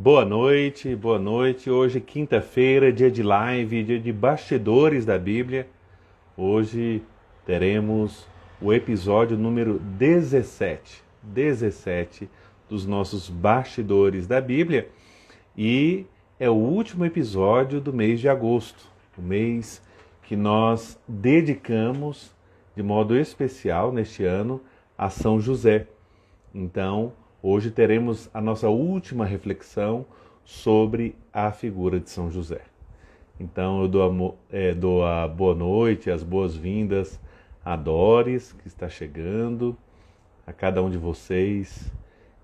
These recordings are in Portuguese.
Boa noite, boa noite. Hoje, quinta-feira, dia de live, dia de bastidores da Bíblia. Hoje teremos o episódio número 17 dos nossos bastidores da Bíblia. E é o último episódio do mês de agosto, o mês que nós dedicamos de modo especial neste ano a São José. Então, hoje teremos a nossa última reflexão sobre a figura de São José. Então eu dou a boa noite, as boas-vindas a Doris, que está chegando, a cada um de vocês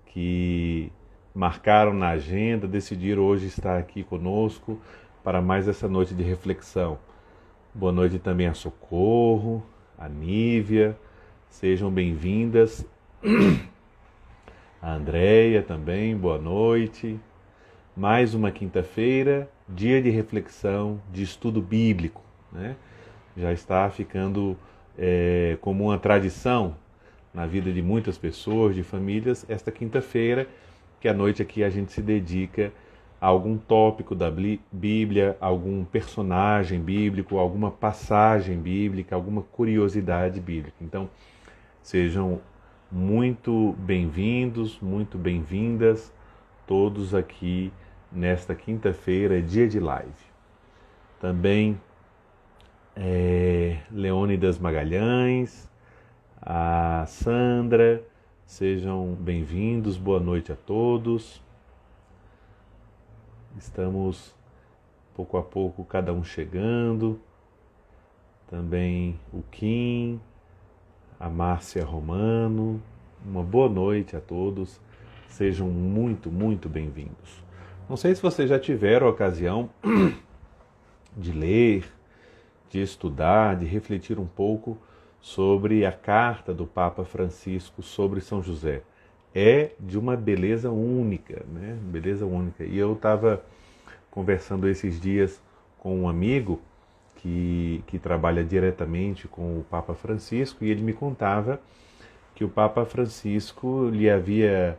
que marcaram na agenda, decidiram hoje estar aqui conosco para mais essa noite de reflexão. Boa noite também a Socorro, a Nívia, sejam bem-vindas. A Andréia também, boa noite. Mais uma quinta-feira, dia de reflexão, de estudo bíblico, né? Já está ficando como uma tradição na vida de muitas pessoas, de famílias, esta quinta-feira, que à noite aqui a gente se dedica a algum tópico da Bíblia, algum personagem bíblico, alguma passagem bíblica, alguma curiosidade bíblica. Então, sejam muito bem-vindos, muito bem-vindas, todos aqui nesta quinta-feira, dia de live. Também Leônidas Magalhães, a Sandra, sejam bem-vindos, boa noite a todos. Estamos pouco a pouco cada um chegando. Também o Kim, a Márcia Romano, uma boa noite a todos, sejam muito, muito bem-vindos. Não sei se vocês já tiveram a ocasião de ler, de estudar, de refletir um pouco sobre a carta do Papa Francisco sobre São José. É de uma beleza única, né? Beleza única. E eu estava conversando esses dias com um amigo que trabalha diretamente com o Papa Francisco, e ele me contava que o Papa Francisco lhe havia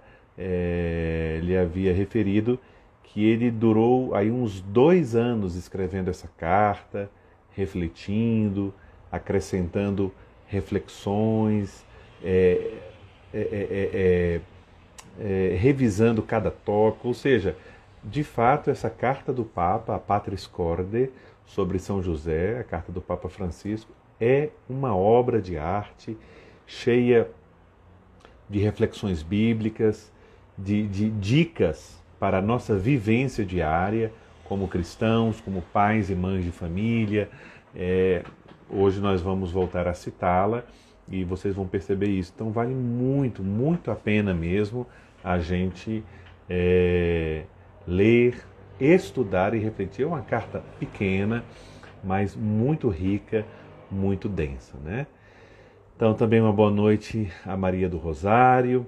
referido que ele durou aí uns 2 anos escrevendo essa carta, refletindo, acrescentando reflexões, revisando cada tópico, ou seja, de fato essa carta do Papa, a Patris Corde, sobre São José, a carta do Papa Francisco, é uma obra de arte cheia de reflexões bíblicas, de dicas para a nossa vivência diária como cristãos, como pais e mães de família. Hoje nós vamos voltar a citá-la e vocês vão perceber isso. Então vale muito, muito a pena mesmo a gente ler, estudar e refletir. É uma carta pequena, mas muito rica, muito densa, né? Então também uma boa noite a Maria do Rosário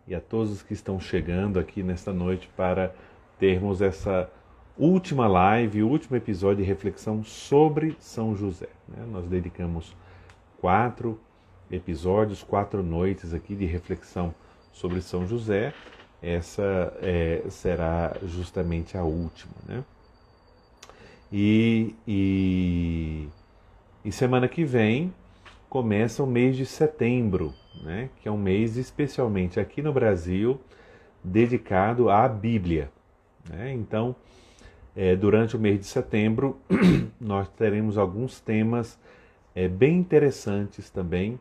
e a todos os que estão chegando aqui nesta noite para termos essa última live, o último episódio de reflexão sobre São José, né? Nós dedicamos 4 episódios, 4 noites aqui de reflexão sobre São José. Essa será justamente a última, né? E semana que vem começa o mês de setembro, né? Que é um mês especialmente aqui no Brasil dedicado à Bíblia, né? Então, durante o mês de setembro nós teremos alguns temas bem interessantes também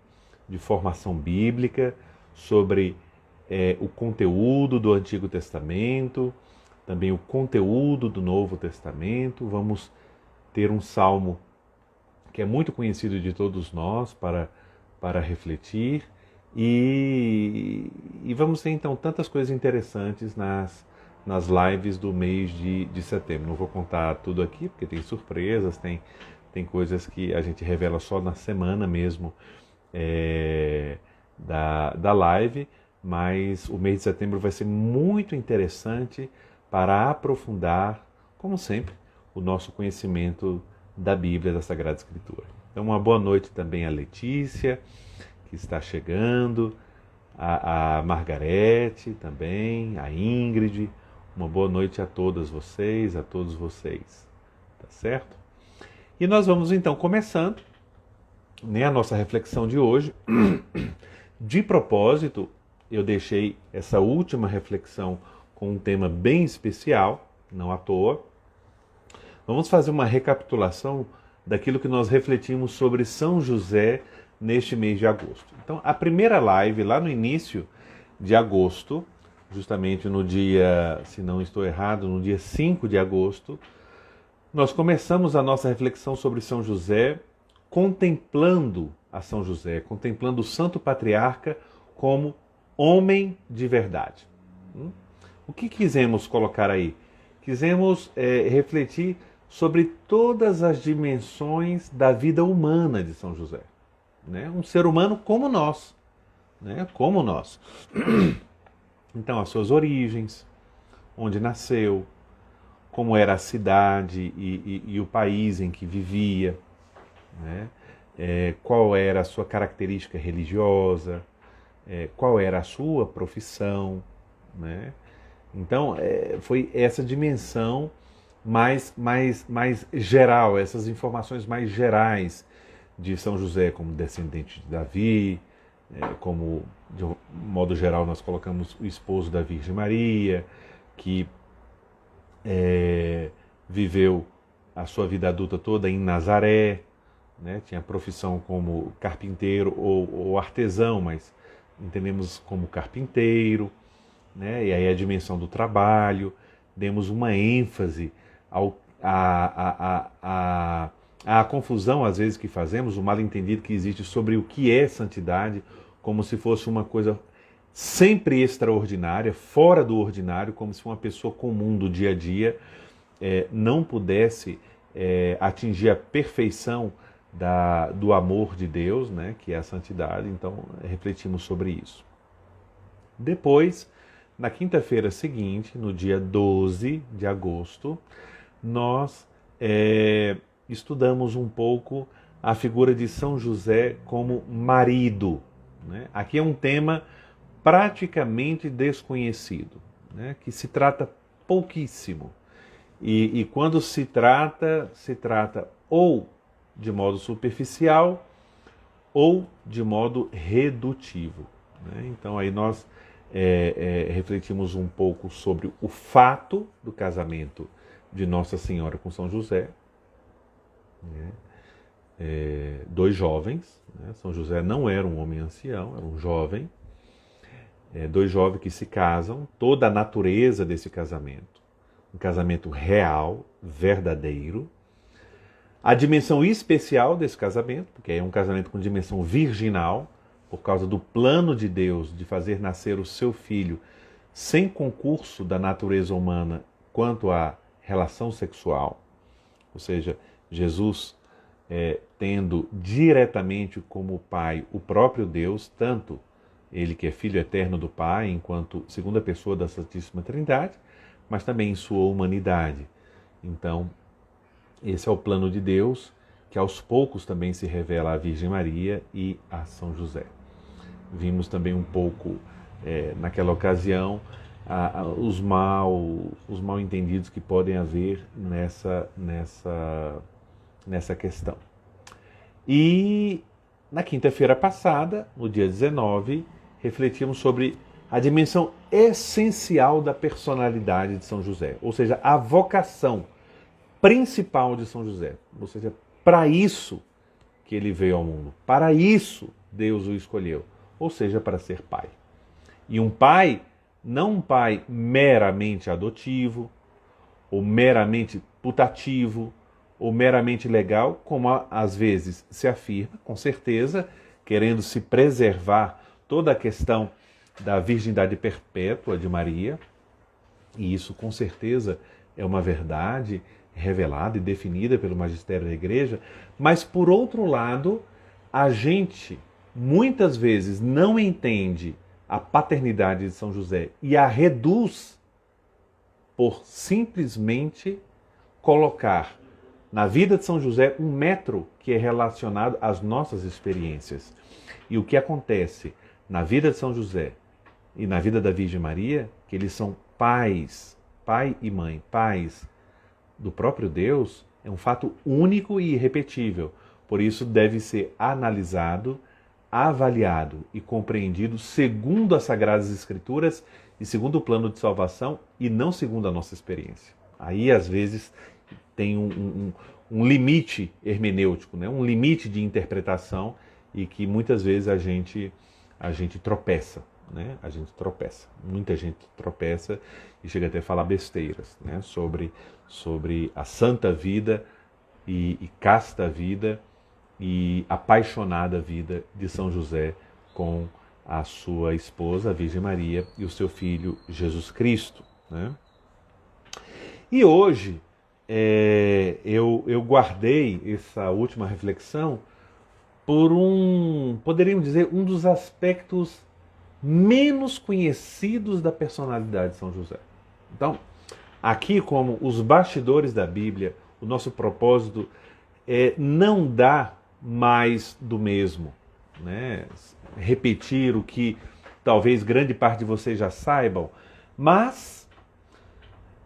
de formação bíblica, sobre o conteúdo do Antigo Testamento, também o conteúdo do Novo Testamento. Vamos ter um salmo que é muito conhecido de todos nós para refletir, e vamos ter então tantas coisas interessantes nas lives do mês de setembro. Não vou contar tudo aqui, porque tem surpresas, tem coisas que a gente revela só na semana mesmo da live, mas o mês de setembro vai ser muito interessante para aprofundar, como sempre, o nosso conhecimento da Bíblia, da Sagrada Escritura. Então, uma boa noite também a Letícia, que está chegando, a Margarete também, a Ingrid. Uma boa noite a todas vocês, a todos vocês. Tá certo? E nós vamos então começando, né, a nossa reflexão de hoje. De propósito, eu deixei essa última reflexão com um tema bem especial, não à toa. Vamos fazer uma recapitulação daquilo que nós refletimos sobre São José neste mês de agosto. Então, a primeira live, lá no início de agosto, justamente no dia, se não estou errado, no dia 5 de agosto, nós começamos a nossa reflexão sobre São José, contemplando a São José, contemplando o Santo Patriarca como homem de verdade. O que quisemos colocar aí? Quisemos refletir sobre todas as dimensões da vida humana de São José. Né? Um ser humano como nós. Né? Como nós. Então, as suas origens, onde nasceu, como era a cidade e o país em que vivia, né? Qual era a sua característica religiosa, qual era a sua profissão, né? Então, foi essa dimensão mais geral, essas informações mais gerais de São José como descendente de Davi, como, de um modo geral, nós colocamos o esposo da Virgem Maria, que viveu a sua vida adulta toda em Nazaré, né? Tinha profissão como carpinteiro ou artesão, mas entendemos como carpinteiro, né? E aí a dimensão do trabalho, demos uma ênfase à confusão, às vezes, que fazemos, o mal-entendido que existe sobre o que é santidade, como se fosse uma coisa sempre extraordinária, fora do ordinário, como se uma pessoa comum do dia a dia não pudesse atingir a perfeição do amor de Deus, né, que é a santidade. Então, refletimos sobre isso. Depois, na quinta-feira seguinte, no dia 12 de agosto, nós estudamos um pouco a figura de São José como marido. Né? Aqui é um tema praticamente desconhecido, né? Que se trata pouquíssimo. E quando se trata ou de modo superficial ou de modo redutivo. Né? Então aí nós refletimos um pouco sobre o fato do casamento de Nossa Senhora com São José, né? Dois jovens, né? São José não era um homem ancião, era um jovem, dois jovens que se casam, toda a natureza desse casamento, um casamento real, verdadeiro, a dimensão especial desse casamento, porque é um casamento com dimensão virginal, por causa do plano de Deus de fazer nascer o seu filho sem concurso da natureza humana quanto à relação sexual, ou seja, Jesus tendo diretamente como Pai o próprio Deus, tanto ele que é Filho eterno do Pai, enquanto segunda pessoa da Santíssima Trindade, mas também em sua humanidade. Então, esse é o plano de Deus, que aos poucos também se revela à Virgem Maria e a São José. Vimos também um pouco, naquela ocasião, os mal entendidos que podem haver nessa questão. E na quinta-feira passada, no dia 19, refletimos sobre a dimensão essencial da personalidade de São José, ou seja, a vocação principal de São José, ou seja, para isso que ele veio ao mundo, para isso Deus o escolheu, ou seja, para ser pai. E um pai, não um pai meramente adotivo, ou meramente putativo, ou meramente legal, como às vezes se afirma, com certeza, querendo se preservar toda a questão da virgindade perpétua de Maria, e isso com certeza é uma verdade revelada e definida pelo magistério da Igreja, mas por outro lado, a gente muitas vezes não entende a paternidade de São José e a reduz por simplesmente colocar na vida de São José um metro que é relacionado às nossas experiências. E o que acontece na vida de São José e na vida da Virgem Maria, que eles são pais pai e mãe, pais do próprio Deus, é um fato único e irrepetível. Por isso deve ser analisado, avaliado e compreendido segundo as Sagradas Escrituras e segundo o plano de salvação e não segundo a nossa experiência. Aí, às vezes, tem um limite hermenêutico, né? Um limite de interpretação e que muitas vezes a gente tropeça. Né? A gente tropeça. Muita gente tropeça e chega até a falar besteiras, né? sobre a santa vida e casta vida e apaixonada vida de São José com a sua esposa, a Virgem Maria, e o seu filho, Jesus Cristo. Né? E hoje eu guardei essa última reflexão por poderíamos dizer, um dos aspectos menos conhecidos da personalidade de São José. Então, aqui, como os bastidores da Bíblia, o nosso propósito é não dar mais do mesmo, né? Repetir o que talvez grande parte de vocês já saibam, mas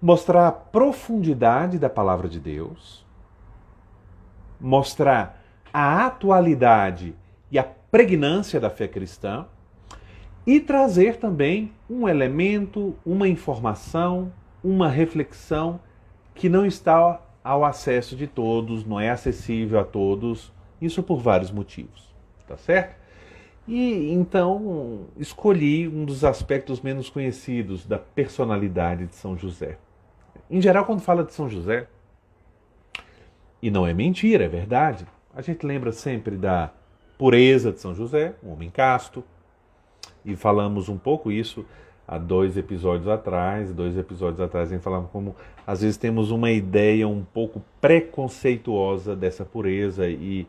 mostrar a profundidade da palavra de Deus, mostrar a atualidade e a pregnância da fé cristã e trazer também um elemento, uma informação, uma reflexão que não está ao acesso de todos, não é acessível a todos, isso por vários motivos, tá certo? E então escolhi um dos aspectos menos conhecidos da personalidade de São José. Em geral, quando fala de São José, e não é mentira, é verdade, a gente lembra sempre da pureza de São José, um homem casto, e falamos um pouco isso há dois episódios atrás a gente falava como às vezes temos uma ideia um pouco preconceituosa dessa pureza e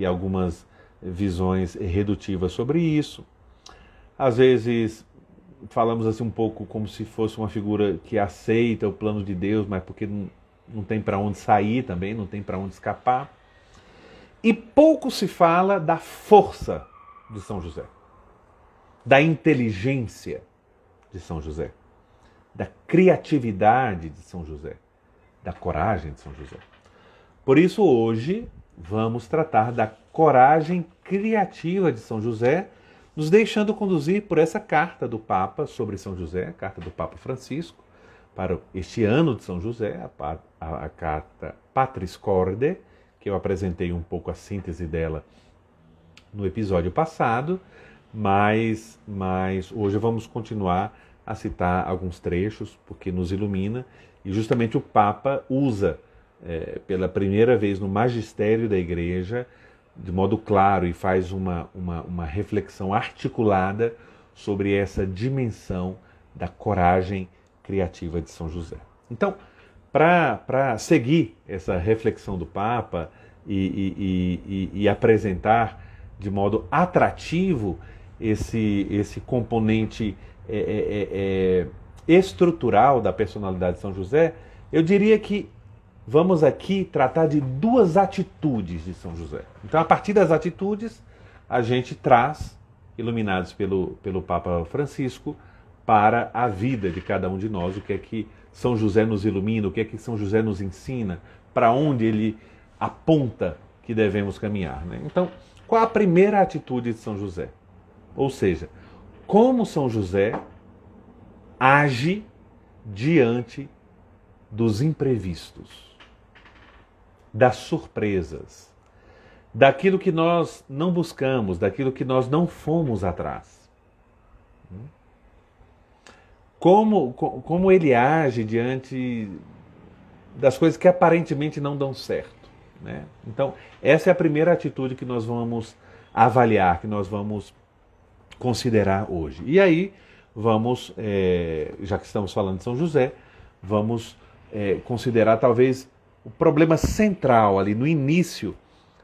algumas visões redutivas sobre isso. Às vezes falamos assim um pouco como se fosse uma figura que aceita o plano de Deus, mas porque não tem para onde sair também, não tem para onde escapar. E pouco se fala da força de São José, da inteligência de São José, da criatividade de São José, da coragem de São José. Por isso hoje vamos tratar da coragem criativa de São José, nos deixando conduzir por essa carta do Papa sobre São José, a carta do Papa Francisco, para este ano de São José, a carta Patris Corde, que eu apresentei um pouco a síntese dela no episódio passado, mas hoje vamos continuar a citar alguns trechos, porque nos ilumina, e justamente o Papa usa, pela primeira vez no magistério da Igreja, de modo claro, e faz uma reflexão articulada sobre essa dimensão da coragem criativa de São José. Então, para seguir essa reflexão do Papa e apresentar de modo atrativo esse componente estrutural da personalidade de São José, eu diria que vamos aqui tratar de duas atitudes de São José. Então, a partir das atitudes, a gente traz, iluminados pelo Papa Francisco, para a vida de cada um de nós, o que é que São José nos ilumina, o que é que São José nos ensina, para onde ele aponta que devemos caminhar. Né? Então, qual a primeira atitude de São José? Ou seja, como São José age diante dos imprevistos, das surpresas, daquilo que nós não buscamos, daquilo que nós não fomos atrás. Como ele age diante das coisas que aparentemente não dão certo. Né? Então, essa é a primeira atitude que nós vamos avaliar, que nós vamos considerar hoje. E aí, vamos, já que estamos falando de São José, vamos considerar talvez o problema central ali no início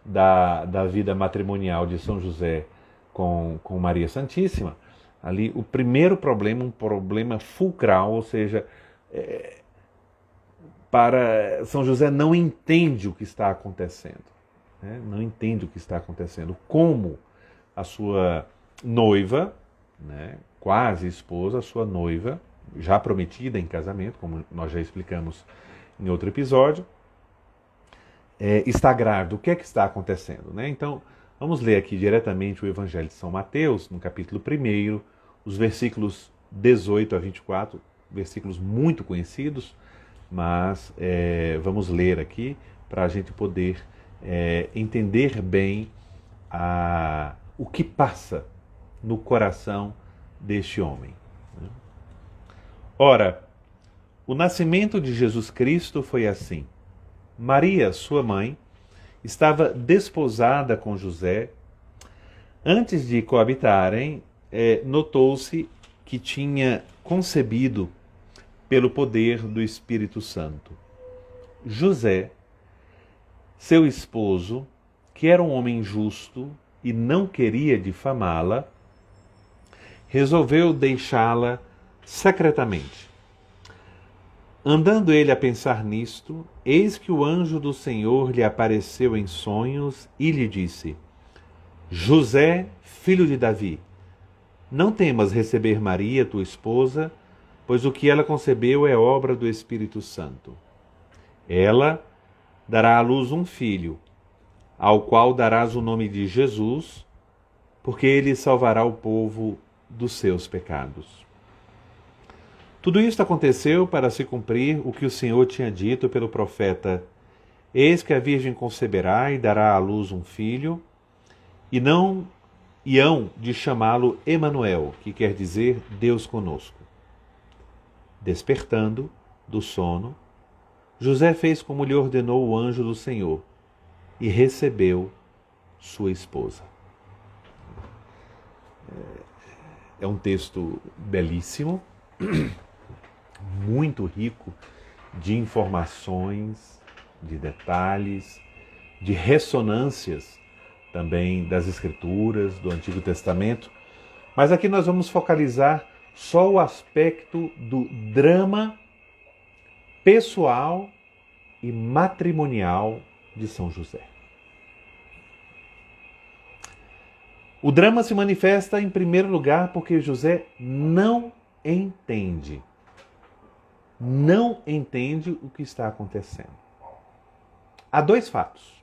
da vida matrimonial de São José com Maria Santíssima. Ali o primeiro problema, um problema fulcral, ou seja, para São José não entende o que está acontecendo. Né? Não entende o que está acontecendo. Como a sua noiva, né, quase esposa, a sua noiva, já prometida em casamento, como nós já explicamos em outro episódio, está grávida. O que é que está acontecendo? Né? Então, vamos ler aqui diretamente o Evangelho de São Mateus, no capítulo 1, os versículos 18 a 24, versículos muito conhecidos, mas vamos ler aqui para a gente poder entender bem o que passa no coração deste homem. Ora, o nascimento de Jesus Cristo foi assim. Maria, sua mãe, estava desposada com José. Antes de coabitarem, notou-se que tinha concebido pelo poder do Espírito Santo. José, seu esposo, que era um homem justo e não queria difamá-la, resolveu deixá-la secretamente. Andando ele a pensar nisto, eis que o anjo do Senhor lhe apareceu em sonhos e lhe disse: José, filho de Davi, não temas receber Maria, tua esposa, pois o que ela concebeu é obra do Espírito Santo. Ela dará à luz um filho, ao qual darás o nome de Jesus, porque ele salvará o povo dos seus pecados. Tudo isto aconteceu para se cumprir o que o Senhor tinha dito pelo profeta: Eis que a Virgem conceberá e dará à luz um filho, e hão de chamá-lo Emanuel, que quer dizer Deus conosco. Despertando do sono, José fez como lhe ordenou o anjo do Senhor e recebeu sua esposa. É um texto belíssimo, muito rico de informações, de detalhes, de ressonâncias também das Escrituras, do Antigo Testamento. Mas aqui nós vamos focalizar só o aspecto do drama pessoal e matrimonial de São José. O drama se manifesta em primeiro lugar porque José não entende o que está acontecendo. Há dois fatos.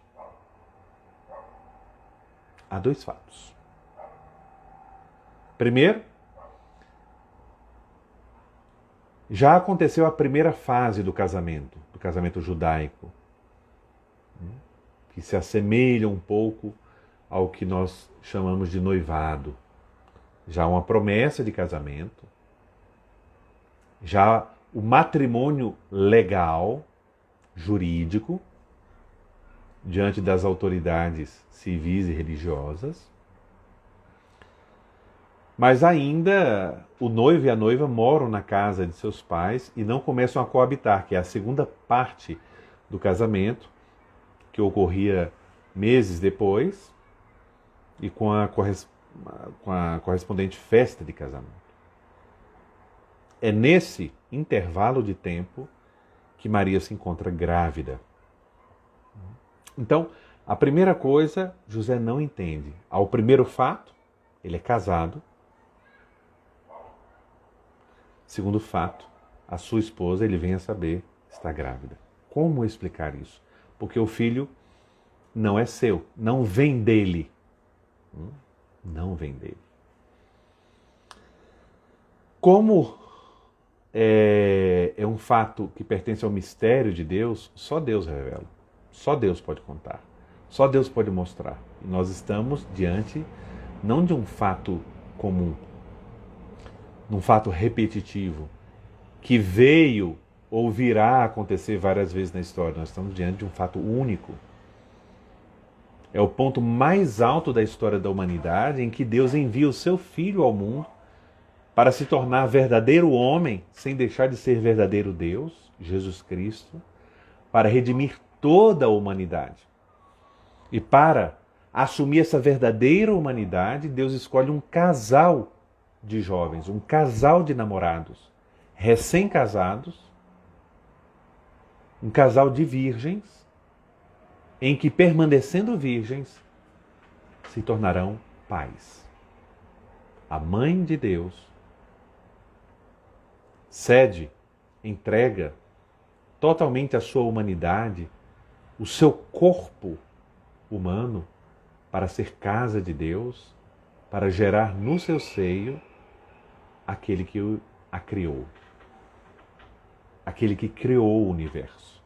Primeiro, já aconteceu a primeira fase do casamento judaico, que se assemelha um pouco ao que nós chamamos de noivado. Já uma promessa de casamento, já o matrimônio legal, jurídico, diante das autoridades civis e religiosas. Mas ainda o noivo e a noiva moram na casa de seus pais e não começam a coabitar, que é a segunda parte do casamento, que ocorria meses depois e com a correspondente festa de casamento. É nesse intervalo de tempo que Maria se encontra grávida. Então, a primeira coisa, José não entende. Ao primeiro fato, ele é casado. Segundo fato, a sua esposa, ele vem a saber, está grávida. Como explicar isso? Porque o filho não é seu, não vem dele. Não vem dele. Como é um fato que pertence ao mistério de Deus, só Deus revela. Só Deus pode contar. Só Deus pode mostrar. E nós estamos diante não de um fato comum, num fato repetitivo, que veio ou virá a acontecer várias vezes na história. Nós estamos diante de um fato único. É o ponto mais alto da história da humanidade em que Deus envia o seu Filho ao mundo para se tornar verdadeiro homem, sem deixar de ser verdadeiro Deus, Jesus Cristo, para redimir toda a humanidade. E para assumir essa verdadeira humanidade, Deus escolhe um casal de jovens, um casal de namorados, recém-casados, um casal de virgens, em que, permanecendo virgens, se tornarão pais. A mãe de Deus cede, entrega totalmente a sua humanidade, o seu corpo humano, para ser casa de Deus, para gerar no seu seio aquele que a criou, aquele que criou o universo,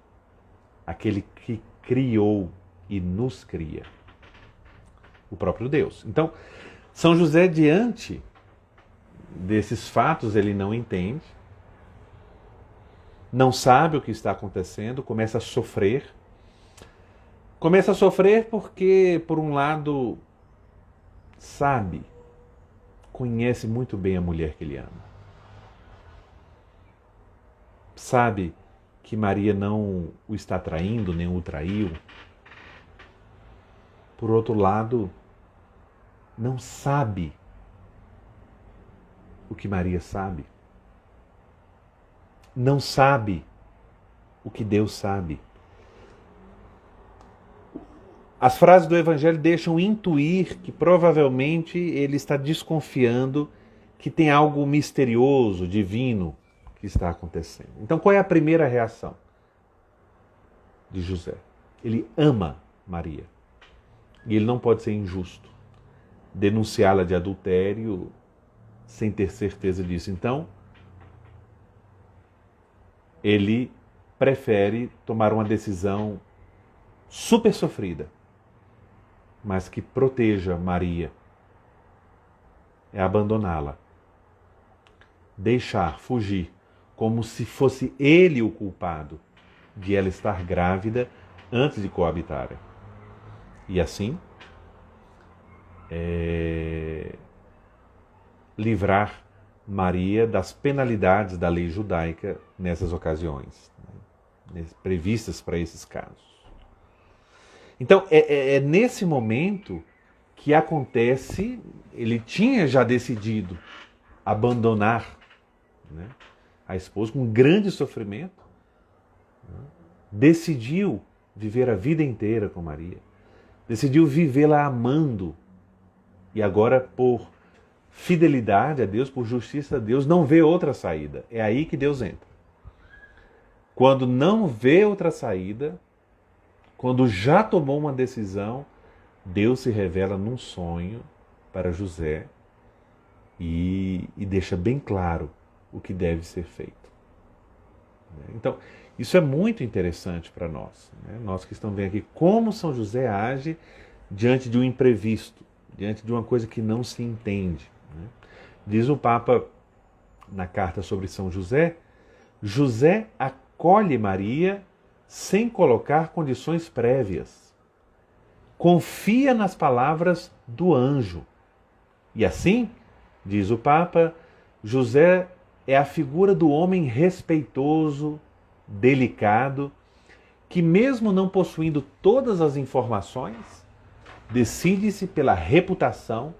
aquele que criou e nos cria, o próprio Deus. Então, São José, diante desses fatos, ele não entende, não sabe o que está acontecendo, começa a sofrer. Começa a sofrer porque, por um lado, sabe, conhece muito bem a mulher que ele ama. Sabe que Maria não o está traindo, nem o traiu. Por outro lado, não sabe o que Maria sabe. Não sabe o que Deus sabe. As frases do Evangelho deixam intuir que provavelmente ele está desconfiando que tem algo misterioso, divino, que está acontecendo. Então, qual é a primeira reação de José? Ele ama Maria. E ele não pode ser injusto. Denunciá-la de adultério sem ter certeza disso. Então, ele prefere tomar uma decisão super sofrida, mas que proteja Maria. É abandoná-la. Deixar, fugir, como se fosse ele o culpado de ela estar grávida antes de coabitarem. E assim, livrar Maria das penalidades da lei judaica nessas ocasiões, né, previstas para esses casos. Então, é nesse momento que acontece, ele tinha já decidido abandonar, né, a esposa com grande sofrimento, né, decidiu viver a vida inteira com Maria, decidiu vivê-la amando, e agora, por fidelidade a Deus, por justiça a Deus, não vê outra saída. É aí que Deus entra. Quando não vê outra saída, quando já tomou uma decisão, Deus se revela num sonho para José e deixa bem claro o que deve ser feito. Então, isso é muito interessante para nós, né? Nós que estamos vendo aqui como São José age diante de um imprevisto, diante de uma coisa que não se entende, né? Diz o Papa na carta sobre São José: José acolhe Maria sem colocar condições prévias. Confia nas palavras do anjo. E assim, diz o Papa, José é a figura do homem respeitoso, delicado, que mesmo não possuindo todas as informações, decide-se pela reputação,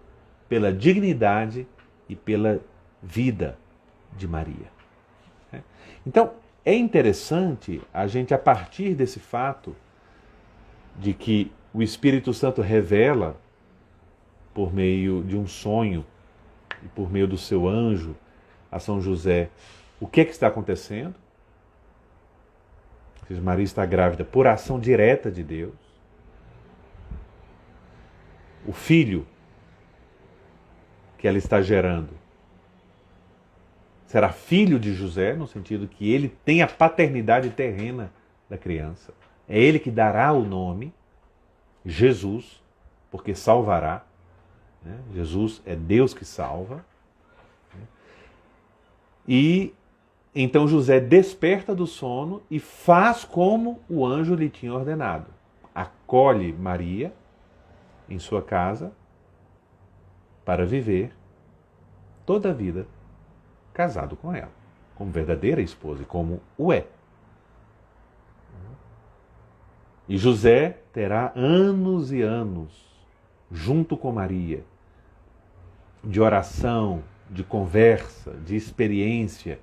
pela dignidade e pela vida de Maria. Então, é interessante a gente, a partir desse fato de que o Espírito Santo revela, por meio de um sonho e por meio do seu anjo, a São José, o que está acontecendo. Maria está grávida por ação direta de Deus. O filho que ela está gerando será filho de José, no sentido que ele tem a paternidade terrena da criança. É ele que dará o nome, Jesus, porque salvará. Né? Jesus é Deus que salva. E então José desperta do sono e faz como o anjo lhe tinha ordenado. Acolhe Maria em sua casa para viver toda a vida casado com ela, como verdadeira esposa e como o é. E José terá anos e anos junto com Maria, de oração, de conversa, de experiência,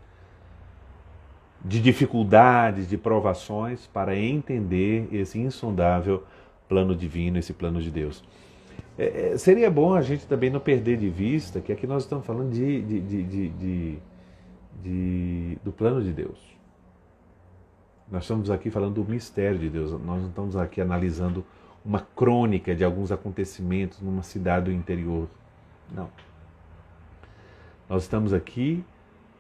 de dificuldades, de provações, para entender esse insondável plano divino, esse plano de Deus. Seria bom a gente também não perder de vista que aqui nós estamos falando do plano de Deus. Nós estamos aqui falando do mistério de Deus, nós não estamos aqui analisando uma crônica de alguns acontecimentos numa cidade do interior. Não. Nós estamos aqui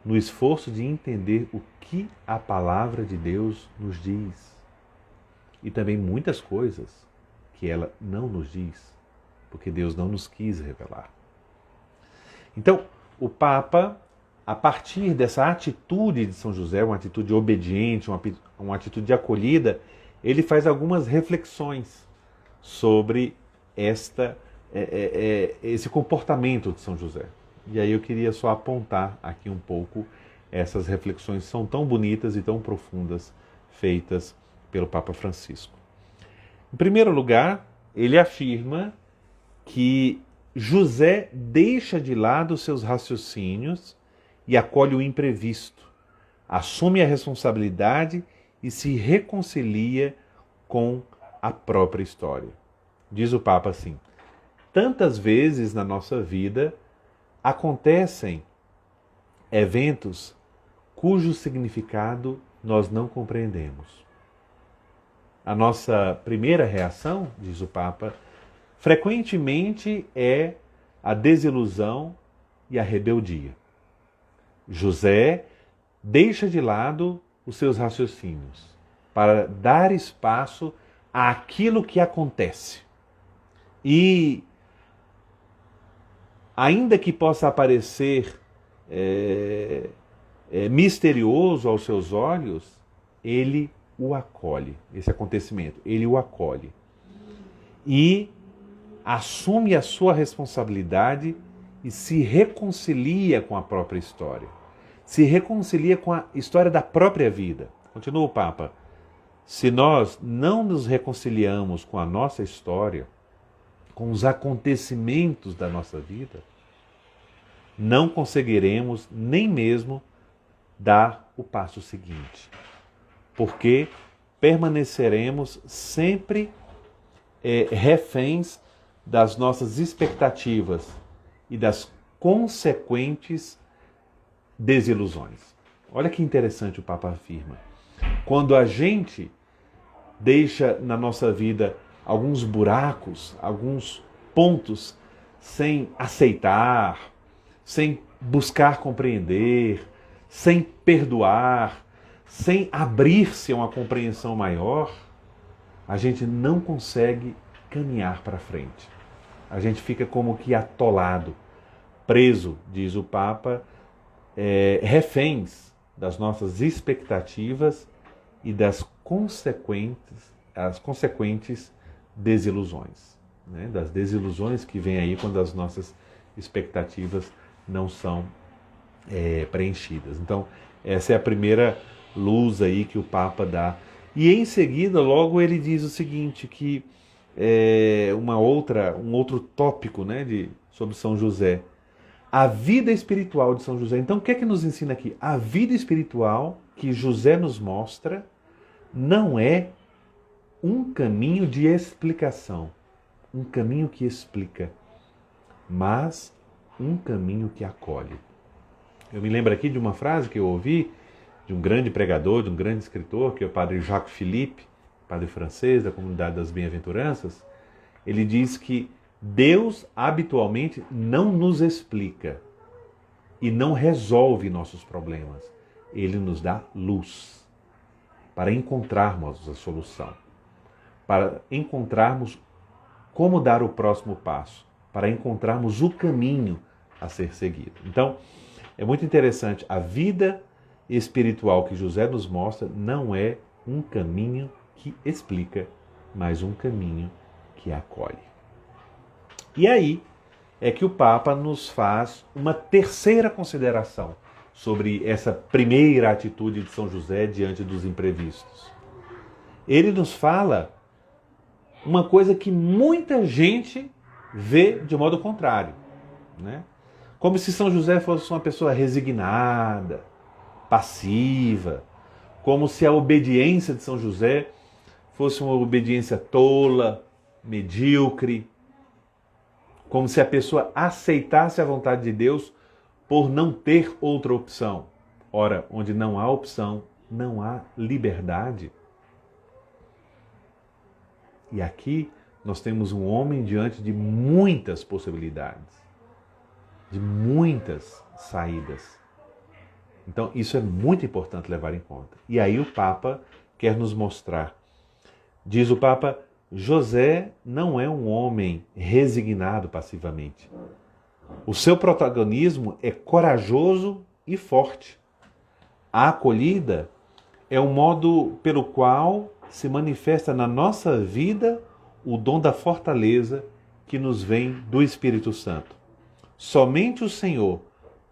no esforço de entender o que a palavra de Deus nos diz. E também muitas coisas que ela não nos diz, porque Deus não nos quis revelar. Então, o Papa, a partir dessa atitude de São José, uma atitude obediente, uma atitude de acolhida, ele faz algumas reflexões sobre esse comportamento de São José. E aí eu queria só apontar aqui um pouco essas reflexões que são tão bonitas e tão profundas feitas pelo Papa Francisco. Em primeiro lugar, ele afirma que José deixa de lado seus raciocínios e acolhe o imprevisto, assume a responsabilidade e se reconcilia com a própria história. Diz o Papa assim: tantas vezes na nossa vida acontecem eventos cujo significado nós não compreendemos. A nossa primeira reação, diz o Papa, frequentemente é a desilusão e a rebeldia. José deixa de lado os seus raciocínios para dar espaço àquilo que acontece. E, ainda que possa parecer misterioso aos seus olhos, ele o acolhe, esse acontecimento, ele o acolhe. E assume a sua responsabilidade e se reconcilia com a própria história. Se reconcilia com a história da própria vida. Continua o Papa. Se nós não nos reconciliamos com a nossa história, com os acontecimentos da nossa vida, não conseguiremos nem mesmo dar o passo seguinte. Porque permaneceremos sempre reféns das nossas expectativas e das consequentes desilusões. Olha que interessante o Papa afirma. Quando a gente deixa na nossa vida alguns buracos, alguns pontos sem aceitar, sem buscar compreender, sem perdoar, sem abrir-se a uma compreensão maior, a gente não consegue caminhar para frente. A gente fica como que atolado, preso, diz o Papa, reféns das nossas expectativas e das consequentes desilusões. Né? Das desilusões que vêm aí quando as nossas expectativas não são preenchidas. Então, essa é a primeira luz aí que o Papa dá. E em seguida, logo ele diz o seguinte, que um outro tópico, né, sobre São José. A vida espiritual de São José. Então, o que é que nos ensina aqui? A vida espiritual que José nos mostra não é um caminho de explicação, um caminho que explica, mas um caminho que acolhe. Eu me lembro aqui de uma frase que eu ouvi de um grande pregador, de um grande escritor, que é o padre Jacques Philippe, padre francês da Comunidade das Bem-aventuranças. Ele diz que Deus habitualmente não nos explica e não resolve nossos problemas. Ele nos dá luz para encontrarmos a solução, para encontrarmos como dar o próximo passo, para encontrarmos o caminho a ser seguido. Então, é muito interessante. A vida espiritual que José nos mostra não é um caminho que explica, mas um caminho que acolhe. E aí é que o Papa nos faz uma terceira consideração sobre essa primeira atitude de São José diante dos imprevistos. Ele nos fala uma coisa que muita gente vê de modo contrário, né? Como se São José fosse uma pessoa resignada, passiva, como se a obediência de São José fosse uma obediência tola, medíocre, como se a pessoa aceitasse a vontade de Deus por não ter outra opção, Ora, onde não há opção, não há liberdade. E aqui nós temos um homem diante de muitas possibilidades, de muitas saídas. Então, isso é muito importante levar em conta. E aí o Papa quer nos mostrar. Diz o Papa, José não é um homem resignado passivamente. O seu protagonismo é corajoso e forte. A acolhida é um modo pelo qual se manifesta na nossa vida o dom da fortaleza que nos vem do Espírito Santo. Somente o Senhor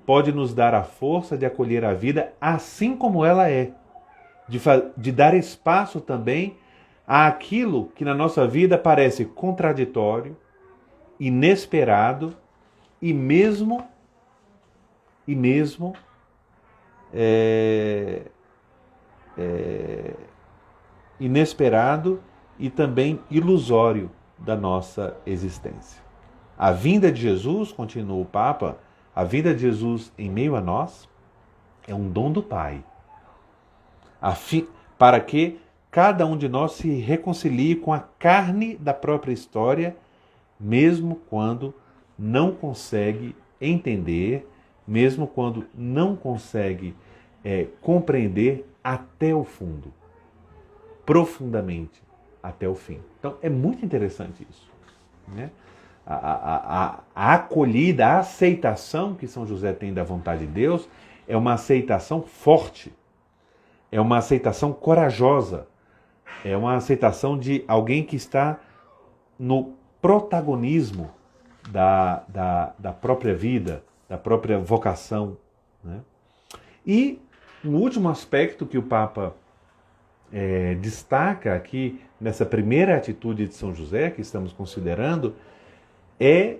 pode nos dar a força de acolher a vida assim como ela é, de dar espaço também àquilo que na nossa vida parece contraditório, inesperado e mesmo inesperado e também ilusório da nossa existência. A vinda de Jesus, continua o Papa, a vinda de Jesus em meio a nós é um dom do Pai, para que cada um de nós se reconcilie com a carne da própria história, mesmo quando não consegue entender, mesmo quando não consegue compreender até o fundo, profundamente até o fim. Então é muito interessante isso, né? A acolhida, a aceitação que São José tem da vontade de Deus é uma aceitação forte, é uma aceitação corajosa, é uma aceitação de alguém que está no protagonismo da própria vida, da própria vocação, né? E um último aspecto que o Papa destaca aqui nessa primeira atitude de São José, que estamos considerando, é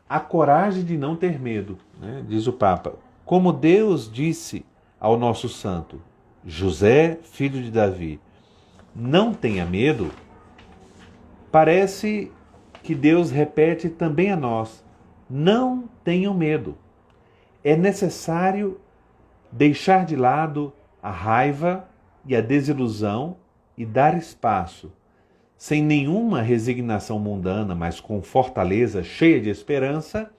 a coragem de não ter medo, né? Diz o Papa, como Deus disse ao nosso santo, José, filho de Davi, não tenha medo, parece que Deus repete também a nós, não tenham medo. É necessário deixar de lado a raiva e a desilusão e dar espaço, sem nenhuma resignação mundana, mas com fortaleza, cheia de esperança,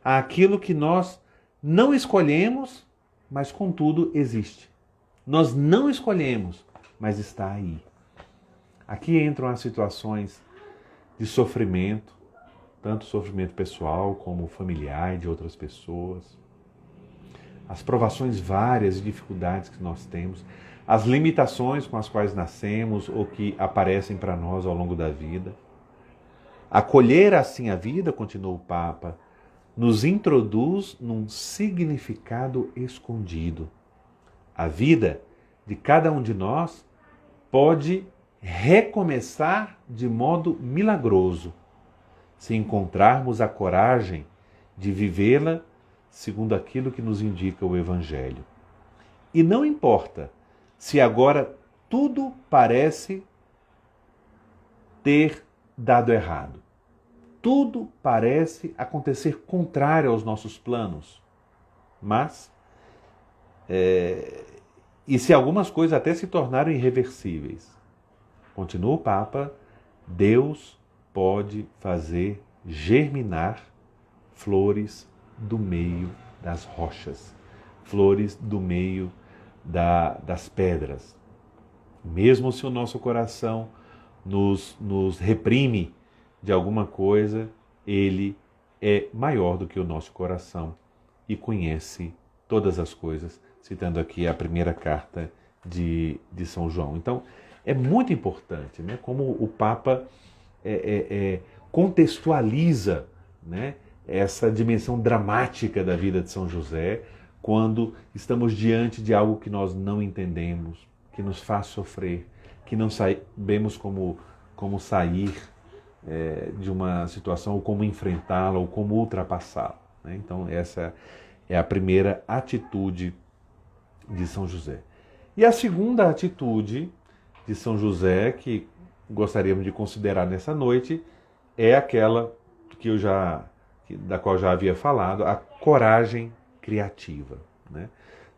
àquilo que nós não escolhemos, mas contudo existe. Nós não escolhemos, mas está aí. Aqui entram as situações de sofrimento, tanto sofrimento pessoal como familiar e de outras pessoas, as provações várias e dificuldades que nós temos, as limitações com as quais nascemos ou que aparecem para nós ao longo da vida. Acolher assim a vida, continua o Papa, nos introduz num significado escondido. A vida de cada um de nós pode recomeçar de modo milagroso, se encontrarmos a coragem de vivê-la segundo aquilo que nos indica o Evangelho. E não importa se agora tudo parece ter dado errado. Tudo parece acontecer contrário aos nossos planos. Mas, e se algumas coisas até se tornaram irreversíveis, continua o Papa, Deus pode fazer germinar flores do meio das rochas, flores do meio das pedras. Mesmo se o nosso coração nos reprime de alguma coisa, ele é maior do que o nosso coração e conhece todas as coisas, citando aqui a primeira carta de São João. Então, é muito importante, né, como o Papa contextualiza, né, essa dimensão dramática da vida de São José, quando estamos diante de algo que nós não entendemos, que nos faz sofrer, que não sabemos como sair de uma situação, ou como enfrentá-la, ou como ultrapassá-la, né? Então essa é a primeira atitude de São José. E a segunda atitude de São José, que gostaríamos de considerar nessa noite, é aquela da qual já havia falado, a coragem criativa, né?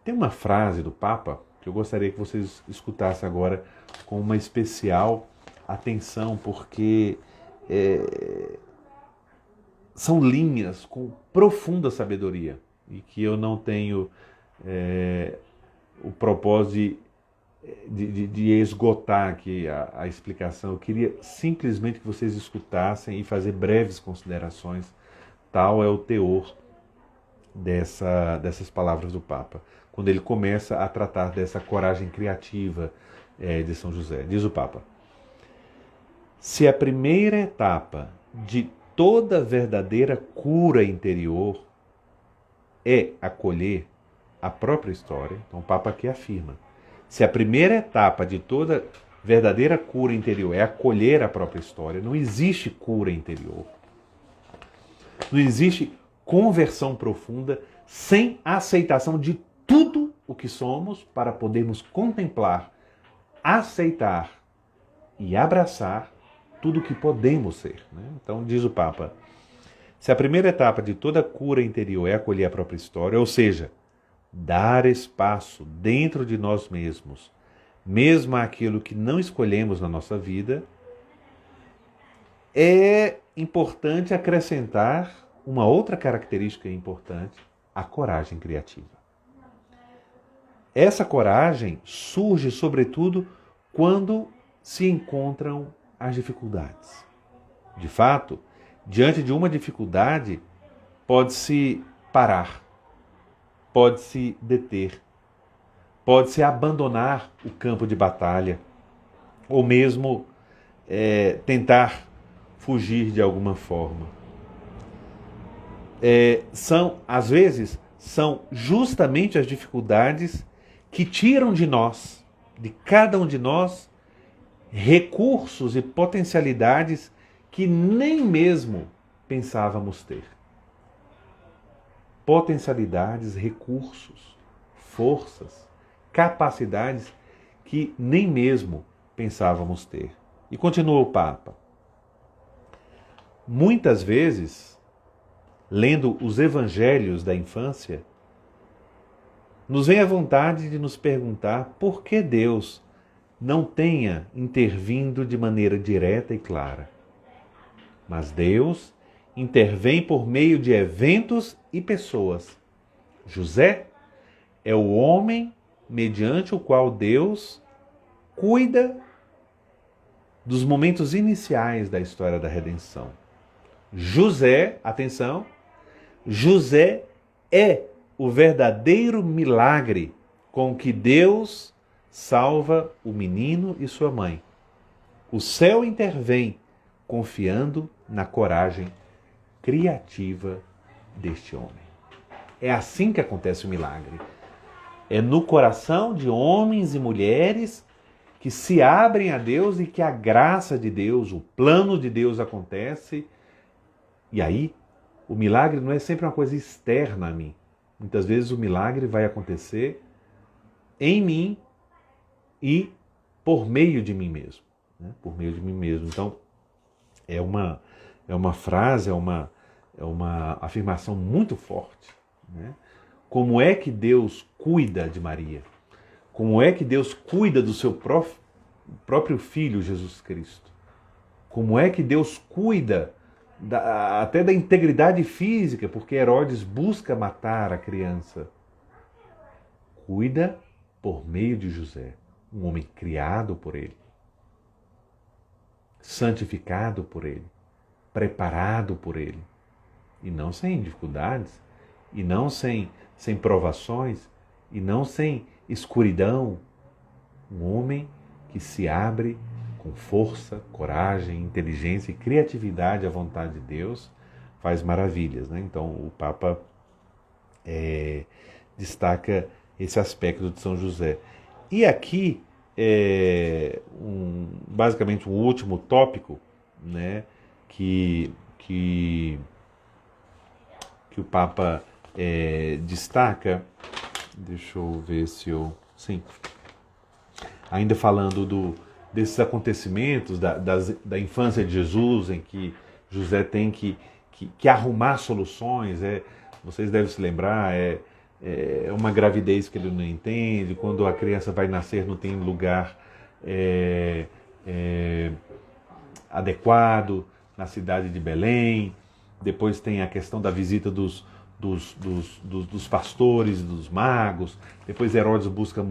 Tem uma frase do Papa que eu gostaria que vocês escutassem agora com uma especial atenção, porque são linhas com profunda sabedoria e que eu não tenho o propósito de esgotar aqui a explicação. Eu queria simplesmente que vocês escutassem e fazer breves considerações. Tal é o teor dessas palavras do Papa, quando ele começa a tratar dessa coragem criativa de São José. Diz o Papa: se a primeira etapa de toda verdadeira cura interior é acolher a própria história, então o Papa aqui afirma, se a primeira etapa de toda verdadeira cura interior é acolher a própria história, não existe cura interior, não existe conversão profunda sem a aceitação de tudo o que somos para podermos contemplar, aceitar e abraçar tudo o que podemos ser. Né? Então diz o Papa, se a primeira etapa de toda cura interior é acolher a própria história, ou seja, dar espaço dentro de nós mesmos, mesmo àquilo que não escolhemos na nossa vida, é importante acrescentar uma outra característica importante, a coragem criativa. Essa coragem surge, sobretudo, quando se encontram as dificuldades. De fato, diante de uma dificuldade, pode-se parar, pode-se deter, pode-se abandonar o campo de batalha, ou mesmo tentar fugir de alguma forma. Às vezes, são justamente as dificuldades que tiram de nós, de cada um de nós, recursos e potencialidades que nem mesmo pensávamos ter. Potencialidades, recursos, forças, capacidades que nem mesmo pensávamos ter. E continua o Papa. Muitas vezes, lendo os evangelhos da infância, nos vem a vontade de nos perguntar por que Deus não tenha intervindo de maneira direta e clara. Mas Deus intervém por meio de eventos e pessoas. José é o homem mediante o qual Deus cuida dos momentos iniciais da história da redenção. José, atenção, José é o verdadeiro milagre com que Deus salva o menino e sua mãe. O céu intervém confiando na coragem criativa deste homem. É assim que acontece o milagre. É no coração de homens e mulheres que se abrem a Deus e que a graça de Deus, o plano de Deus acontece. E aí, o milagre não é sempre uma coisa externa a mim. Muitas vezes o milagre vai acontecer em mim e por meio de mim mesmo. Né? Por meio de mim mesmo. Então, é uma frase, é uma afirmação muito forte. Né? Como é que Deus cuida de Maria? Como é que Deus cuida do seu próprio Filho, Jesus Cristo? Como é que Deus cuida até da integridade física, porque Herodes busca matar a criança? Cuida por meio de José, um homem criado por ele, santificado por ele, preparado por ele, e não sem dificuldades, e não sem provações, e não sem escuridão. Um homem que se abre com força, coragem, inteligência e criatividade à vontade de Deus, faz maravilhas. Né? Então o Papa destaca esse aspecto de São José. E aqui, basicamente um último tópico, né, que o Papa destaca, deixa eu ver se eu... Sim. Ainda falando desses acontecimentos da infância de Jesus, em que José tem que arrumar soluções, vocês devem se lembrar, uma gravidez que ele não entende, quando a criança vai nascer não tem lugar adequado na cidade de Belém. Depois tem a questão da visita dos pastores e dos magos. Depois Herodes busca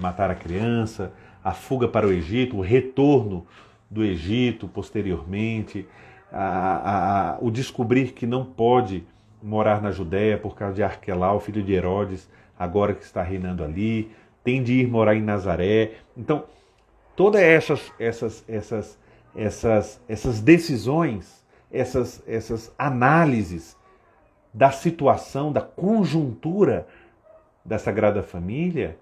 matar a criança, a fuga para o Egito, o retorno do Egito posteriormente, o descobrir que não pode morar na Judéia por causa de Arquelau, filho de Herodes, agora que está reinando ali, tem de ir morar em Nazaré. Então, todas essas decisões, essas análises da situação, da conjuntura da Sagrada Família,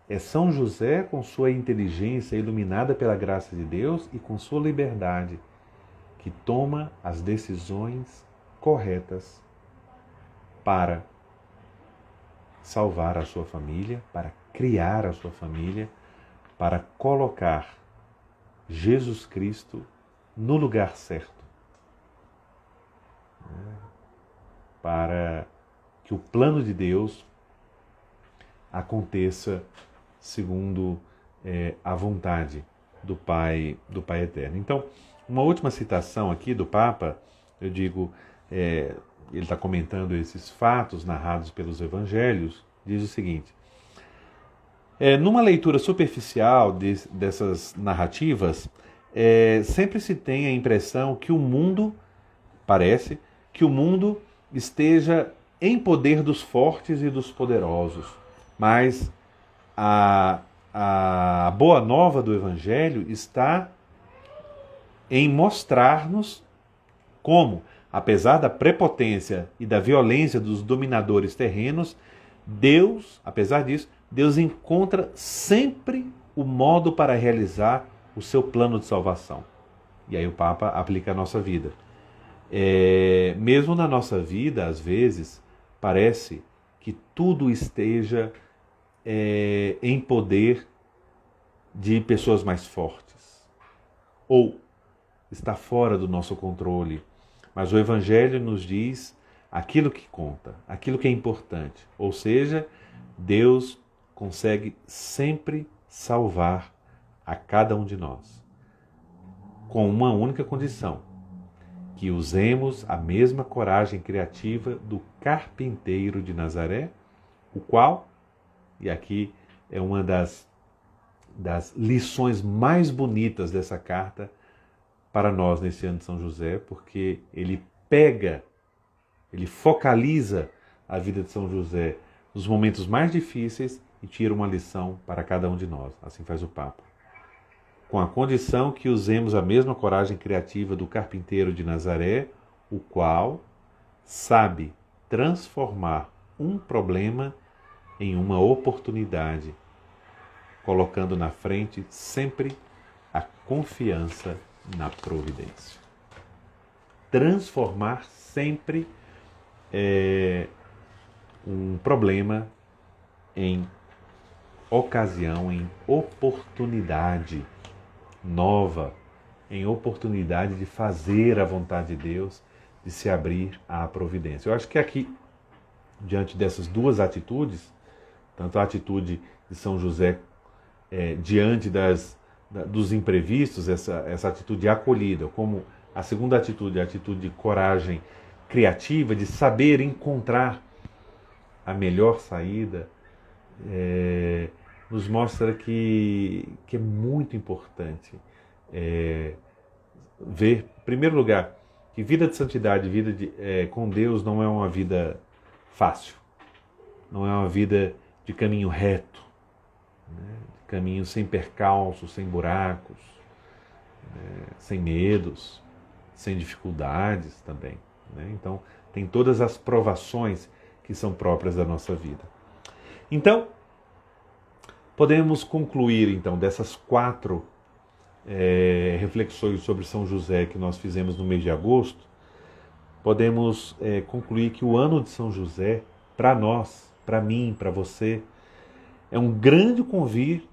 é São José, com sua inteligência iluminada pela graça de Deus e com sua liberdade, que toma as decisões corretas para salvar a sua família, para criar a sua família, para colocar Jesus Cristo no lugar certo, para que o plano de Deus aconteça segundo a vontade do Pai Eterno. Então, uma última citação aqui do Papa, eu digo, ele está comentando esses fatos narrados pelos evangelhos, diz o seguinte: numa leitura superficial dessas narrativas, sempre se tem a impressão que o mundo, parece, que o mundo esteja em poder dos fortes e dos poderosos, mas a boa nova do Evangelho está em mostrar-nos como, apesar da prepotência e da violência dos dominadores terrenos, Deus, apesar disso, Deus encontra sempre o modo para realizar o seu plano de salvação. E aí o Papa aplica a nossa vida. Mesmo na nossa vida, às vezes, parece que tudo esteja em poder de pessoas mais fortes, ou está fora do nosso controle. Mas o Evangelho nos diz aquilo que conta, aquilo que é importante. Ou seja, Deus consegue sempre salvar a cada um de nós, com uma única condição: que usemos a mesma coragem criativa do carpinteiro de Nazaré, o qual, e aqui é uma das lições mais bonitas dessa carta para nós nesse ano de São José, porque ele focaliza a vida de São José nos momentos mais difíceis e tira uma lição para cada um de nós. Assim faz o Papa. Com a condição que usemos a mesma coragem criativa do carpinteiro de Nazaré, o qual sabe transformar um problema em uma oportunidade, colocando na frente sempre a confiança na providência. Transformar sempre um problema em ocasião, em oportunidade nova, em oportunidade de fazer a vontade de Deus, de se abrir à providência. Eu acho que aqui, diante dessas duas atitudes, tanto a atitude de São José diante dos imprevistos, essa atitude de acolhida, como a segunda atitude, a atitude de coragem criativa, de saber encontrar a melhor saída, nos mostra que é muito importante ver, em primeiro lugar, que vida de santidade, vida com Deus não é uma vida fácil, não é uma vida de caminho reto, né? De caminho sem percalços, sem buracos, sem medos, sem dificuldades também, né? Então, tem todas as provações que são próprias da nossa vida. Então, podemos concluir, então, dessas 4 reflexões sobre São José que nós fizemos no mês de agosto, podemos concluir que o ano de São José, para nós, para mim, para você, é um grande convite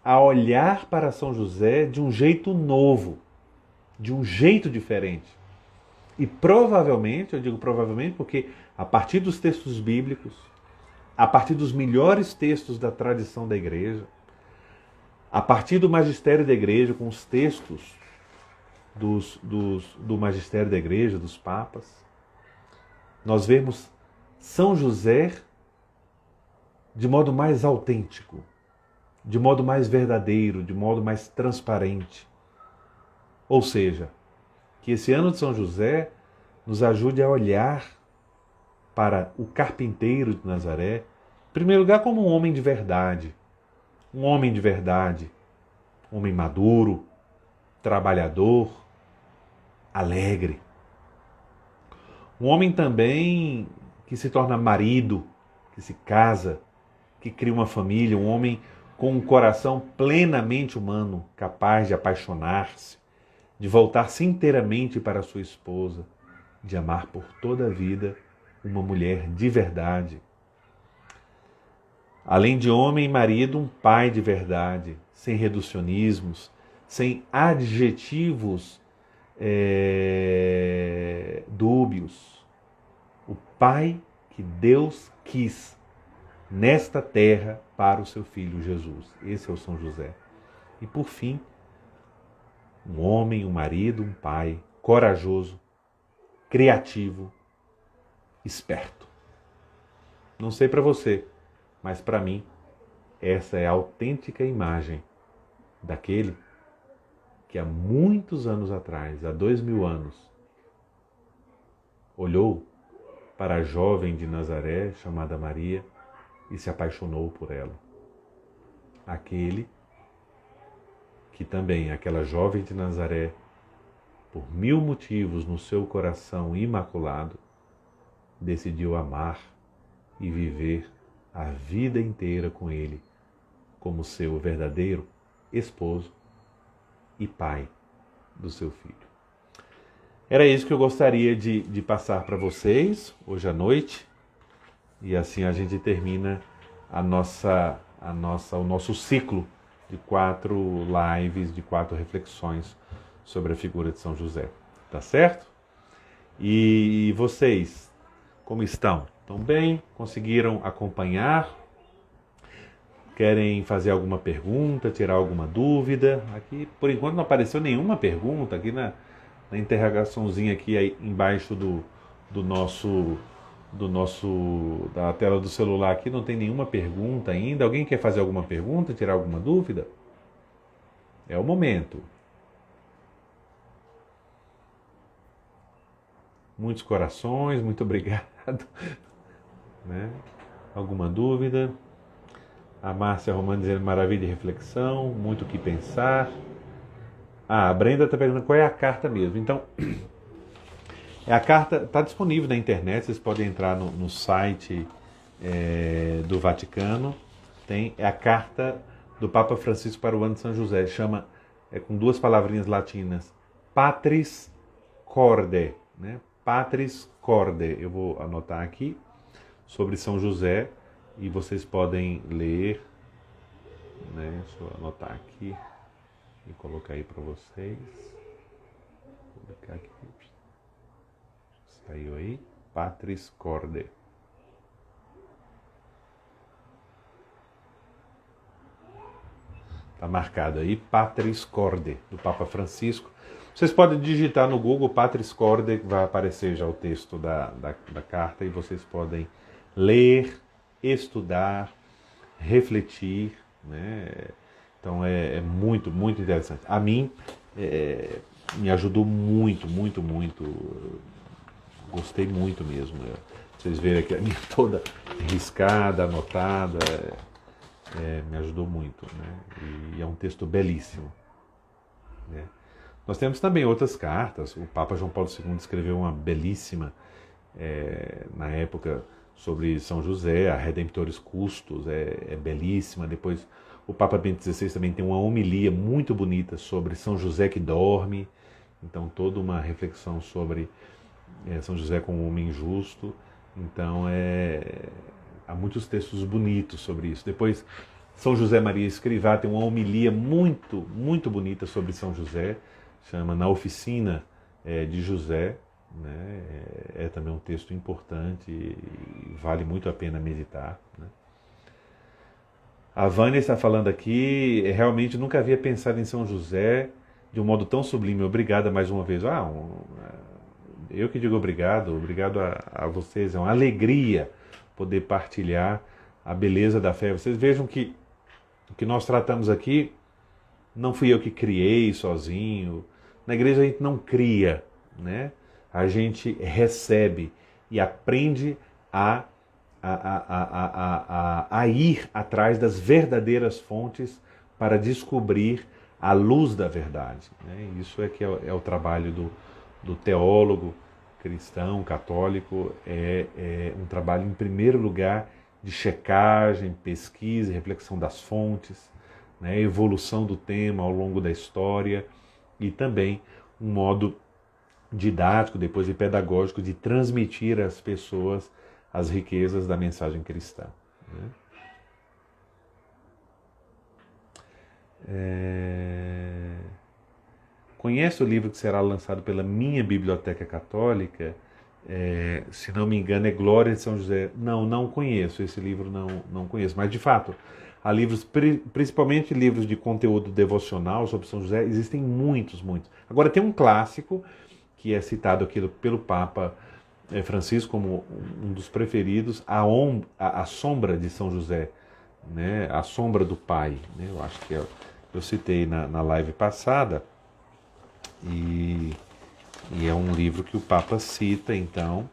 a olhar para São José de um jeito novo, de um jeito diferente. E provavelmente, eu digo provavelmente porque a partir dos textos bíblicos, a partir dos melhores textos da tradição da igreja, a partir do magistério da igreja, com os textos do magistério da igreja, dos papas, nós vemos São José de modo mais autêntico, de modo mais verdadeiro, de modo mais transparente. Ou seja, que esse ano de São José nos ajude a olhar para o carpinteiro de Nazaré, em primeiro lugar, como um homem de verdade. Um homem de verdade, um homem maduro, trabalhador, alegre. Um homem também que se torna marido, que se casa, que cria uma família, um homem com um coração plenamente humano, capaz de apaixonar-se, de voltar-se inteiramente para sua esposa, de amar por toda a vida uma mulher de verdade. Além de homem e marido, um pai de verdade, sem reducionismos, sem adjetivos dúbios. O pai que Deus quis nesta terra para o seu filho Jesus. Esse é o São José. E por fim, um homem, um marido, um pai corajoso, criativo, esperto. Não sei para você, mas para mim, essa é a autêntica imagem daquele que há muitos anos atrás, há 2000 anos, olhou para a jovem de Nazaré, chamada Maria, e se apaixonou por ela. Aquele que também, aquela jovem de Nazaré, por 1000 motivos no seu coração imaculado, decidiu amar e viver a vida inteira com ele, como seu verdadeiro esposo e pai do seu filho. Era isso que eu gostaria de passar para vocês hoje à noite, e assim a gente termina o nosso ciclo de 4 lives, de 4 reflexões sobre a figura de São José. Tá certo? E vocês, como estão? Estão bem? Conseguiram acompanhar? Querem fazer alguma pergunta, tirar alguma dúvida? Aqui, por enquanto, não apareceu nenhuma pergunta. Aqui na interrogaçãozinha aqui embaixo da tela do celular aqui não tem nenhuma pergunta ainda. Alguém quer fazer alguma pergunta, tirar alguma dúvida? É o momento. Muitos corações, muito obrigado. Né? Alguma dúvida? A Márcia Romano dizendo maravilha de reflexão, muito o que pensar. A Brenda está perguntando qual é a carta mesmo. Então, a carta está disponível na internet, vocês podem entrar no site do Vaticano. É a carta do Papa Francisco para o ano de São José. Chama, com 2 palavrinhas latinas, Patris Corde. Né? Patris Corde. Eu vou anotar aqui sobre São José e vocês podem ler. Né? Deixa eu anotar aqui e colocar aí para vocês. Vou colocar aqui. Saiu aí. Patris Corde. Está marcado aí, Patris Corde, do Papa Francisco. Vocês podem digitar no Google Patris Corde, vai aparecer já o texto da carta, e vocês podem ler, estudar, refletir. Né? Então é muito, muito interessante. A mim, me ajudou muito, muito, muito. Gostei muito mesmo. Vocês verem aqui a minha toda riscada, anotada. Me ajudou muito, né? E é um texto belíssimo. Né? Nós temos também outras cartas. O Papa João Paulo II escreveu uma belíssima, na época, sobre São José, a Redemptoris Custos, é belíssima. Depois, o Papa Bento XVI também tem uma homilia muito bonita sobre São José que dorme. Então, toda uma reflexão sobre São José como um homem justo. Então, há muitos textos bonitos sobre isso. Depois, São José Maria Escrivá tem uma homilia muito, muito bonita sobre São José, chama Na Oficina de José, né? É também um texto importante e vale muito a pena meditar, né? A Vânia está falando aqui, realmente nunca havia pensado em São José de um modo tão sublime. Obrigada mais uma vez. Eu que digo obrigado, obrigado a vocês. É uma alegria poder partilhar a beleza da fé. Vocês vejam que o que nós tratamos aqui não fui eu que criei sozinho. Na igreja a gente não cria, né? A gente recebe e aprende a ir atrás das verdadeiras fontes para descobrir a luz da verdade, né? Isso é que é o trabalho do teólogo cristão, católico, é um trabalho, em primeiro lugar, de checagem, pesquisa e reflexão das fontes, né? Evolução do tema ao longo da história e também um modo didático, depois e pedagógico, de transmitir às pessoas as riquezas da mensagem cristã, né? Conhece o livro que será lançado pela minha biblioteca católica? Se não me engano, é Glória de São José. Não conheço, esse livro não conheço. Mas, de fato, há livros, principalmente livros de conteúdo devocional sobre São José, existem muitos. Agora, tem um clássico que é citado aqui pelo Papa Francisco como um dos preferidos, a Sombra de São José, né? A Sombra do Pai, né? Eu acho que eu citei na live passada, e é um livro que o Papa cita, então,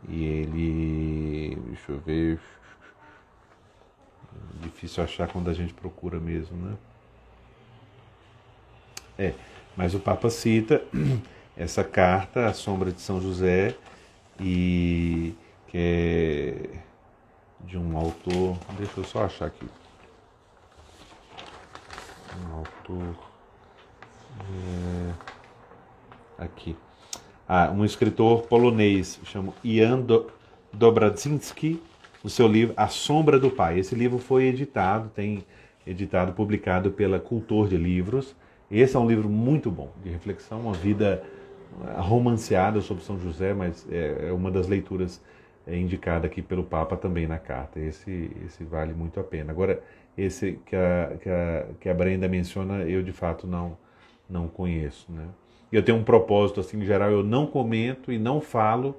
e ele, deixa eu ver, difícil achar quando a gente procura mesmo, né? Mas o Papa cita essa carta, A Sombra de São José, e que é de um autor, deixa eu só achar aqui, um autor, aqui, um escritor polonês, chama Jan Dobradzinski, o seu livro A Sombra do Pai. Esse livro foi publicado pela Cultor de Livros. Esse é um livro muito bom, de reflexão, uma vida romanceada sobre São José, mas é uma das leituras indicada aqui pelo Papa também na carta. Esse vale muito a pena. Agora, esse que a Brenda menciona, eu de fato não conheço, né? Eu tenho um propósito, assim, em geral, eu não comento e não falo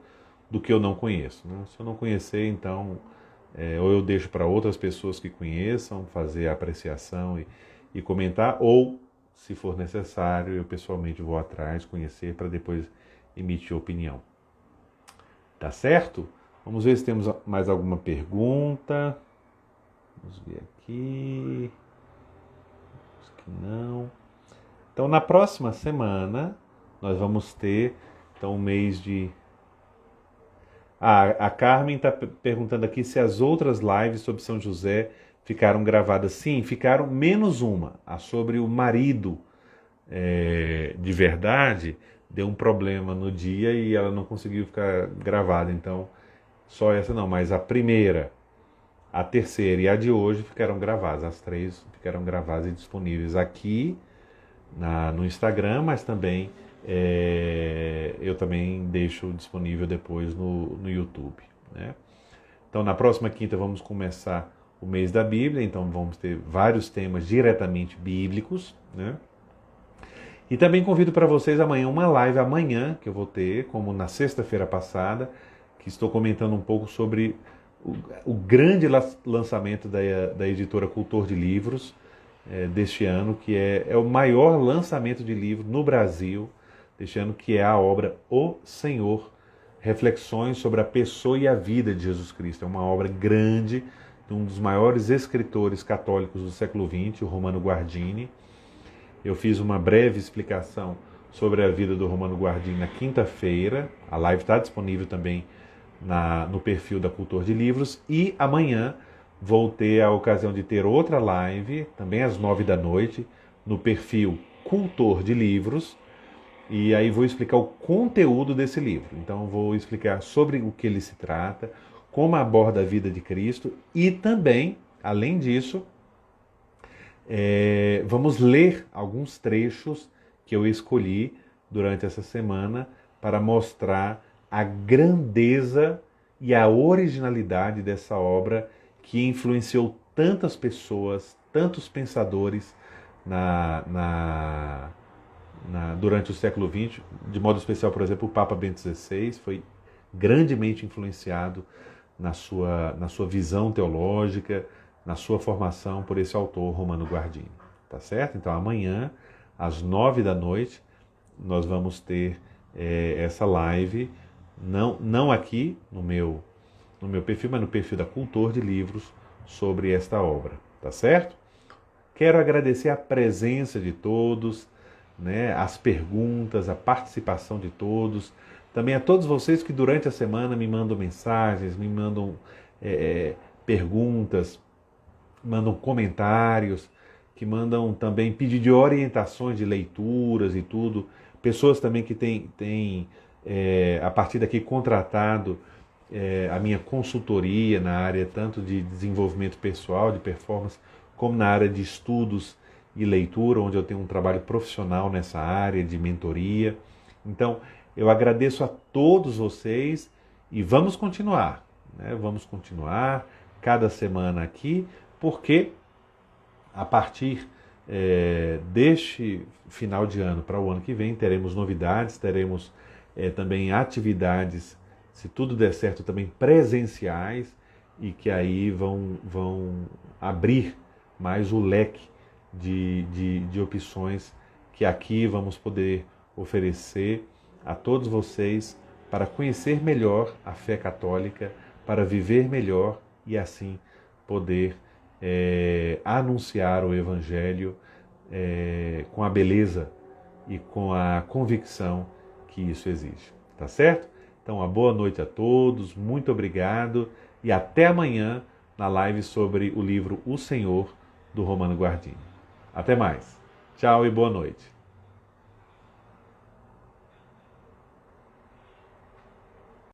do que eu não conheço, né? Se eu não conhecer, então, ou eu deixo para outras pessoas que conheçam fazer a apreciação e comentar, ou, se for necessário, eu pessoalmente vou atrás, conhecer, para depois emitir opinião. Tá certo? Vamos ver se temos mais alguma pergunta. Vamos ver aqui. Acho que não. Então, na próxima semana, nós vamos ter então, um mês de... a Carmen está perguntando aqui se as outras lives sobre São José ficaram gravadas. Sim, ficaram, menos uma. A sobre o marido de verdade, deu um problema no dia e ela não conseguiu ficar gravada. Então, só essa não, mas a primeira, a terceira e a de hoje ficaram gravadas. As três ficaram gravadas e disponíveis aqui no Instagram, mas também eu também deixo disponível depois no YouTube, né? Então, na próxima quinta vamos começar o mês da Bíblia, então vamos ter vários temas diretamente bíblicos, né? E também convido para vocês amanhã uma live que eu vou ter, como na sexta-feira passada, que estou comentando um pouco sobre o grande lançamento da editora Cultor de Livros deste ano, que é o maior lançamento de livro no Brasil deste ano, que é a obra O Senhor, Reflexões sobre a Pessoa e a Vida de Jesus Cristo. É uma obra grande de um dos maiores escritores católicos do século XX, o Romano Guardini. Eu fiz uma breve explicação sobre a vida do Romano Guardini na quinta-feira. A live está disponível também no perfil da Cultor de Livros. E amanhã vou ter a ocasião de ter outra live, também às 9 da noite, no perfil Cultor de Livros. E aí vou explicar o conteúdo desse livro. Então vou explicar sobre o que ele se trata, como aborda a vida de Cristo e também, além disso, vamos ler alguns trechos que eu escolhi durante essa semana para mostrar a grandeza e a originalidade dessa obra que influenciou tantas pessoas, tantos pensadores durante o século XX, de modo especial, por exemplo, o Papa Bento XVI foi grandemente influenciado na sua visão teológica, na sua formação por esse autor Romano Guardini, tá certo? Então amanhã, às 9 da noite, nós vamos ter essa live, não aqui no meu perfil, mas no perfil da Cultor de Livros, sobre esta obra, tá certo? Quero agradecer a presença de todos, né, as perguntas, a participação de todos, também a todos vocês que durante a semana me mandam mensagens, me mandam perguntas, mandam comentários, que mandam também pedido de orientações de leituras e tudo. Pessoas também que têm a partir daqui, contratado a minha consultoria na área tanto de desenvolvimento pessoal, de performance, como na área de estudos e leitura, onde eu tenho um trabalho profissional nessa área de mentoria. Então, eu agradeço a todos vocês e vamos continuar, né? Vamos continuar cada semana aqui, porque a partir deste final de ano para o ano que vem teremos novidades, teremos também atividades, se tudo der certo, também presenciais, e que aí vão abrir mais o leque de opções que aqui vamos poder oferecer a todos vocês para conhecer melhor a fé católica, para viver melhor e assim poder anunciar o Evangelho com a beleza e com a convicção que isso exige. Tá certo? Então, uma boa noite a todos, muito obrigado e até amanhã na live sobre o livro O Senhor, do Romano Guardini. Até mais. Tchau e boa noite.